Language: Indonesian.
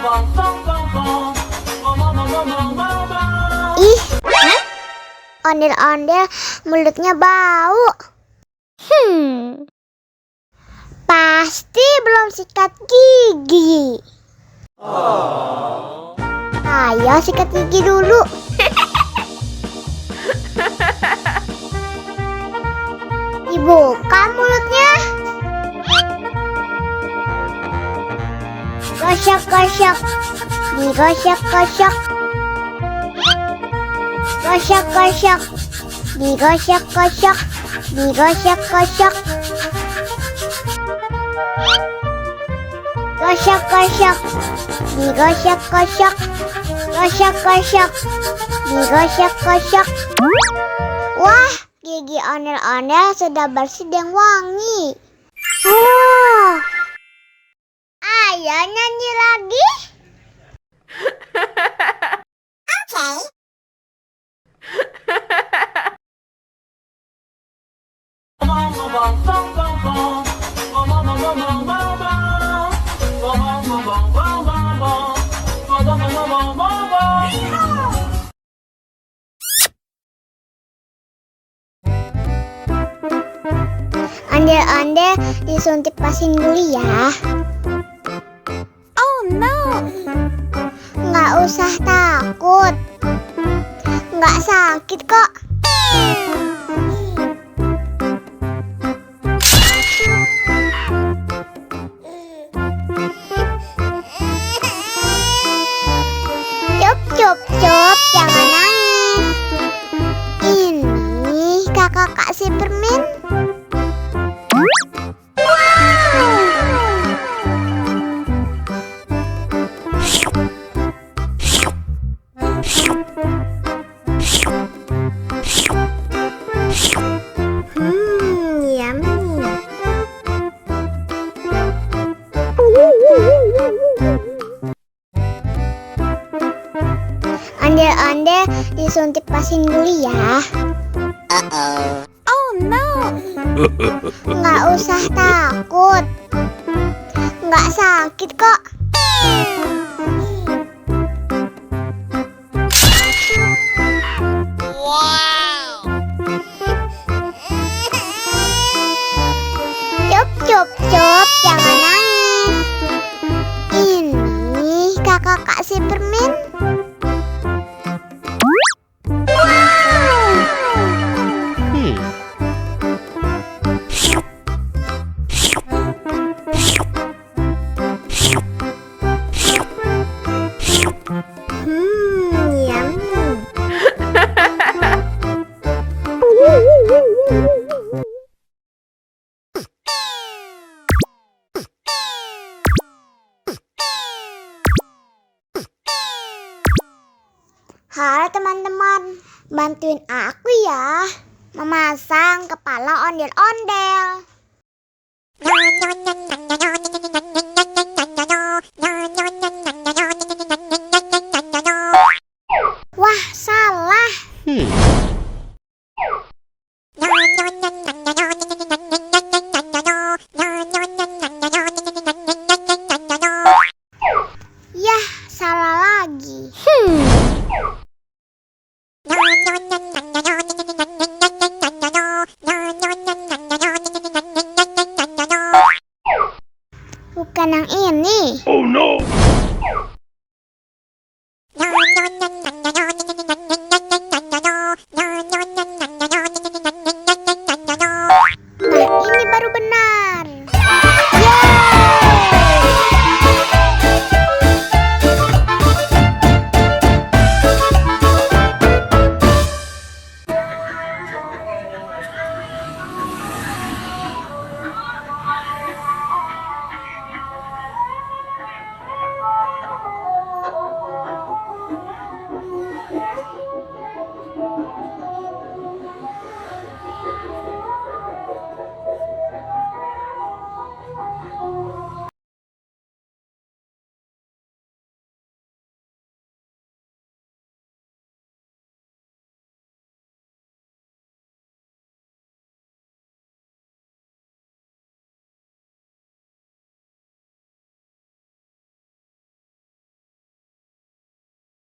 Ih, ondel-ondel mulutnya bau. Pasti belum sikat gigi. Ayo sikat gigi dulu. Dibuka mulutnya. Gosok-gosok, digosok-gosok. Gosok-gosok, digosok-gosok, digosok-gosok. Gosok-gosok, digosok-gosok. Gosok-gosok, digosok-gosok. Wah, gigi ondel-ondel sudah bersih dan wangi. Ayo nyanyi lagi. Oke. Ondel-ondel disuntik vaksin dulu ya. Oh no. Nggak usah takut. Nggak sakit kok. Cup, jangan nangis. Ini kakak kasih permen. Ondel-ondel disuntik vaksin dulu ya. Oh no. Nggak usah takut. Nggak sakit kok. Cup, jangan nangis. Ini kakak kasih permen. Halo teman-teman, bantuin aku ya memasang kepala ondel-ondel.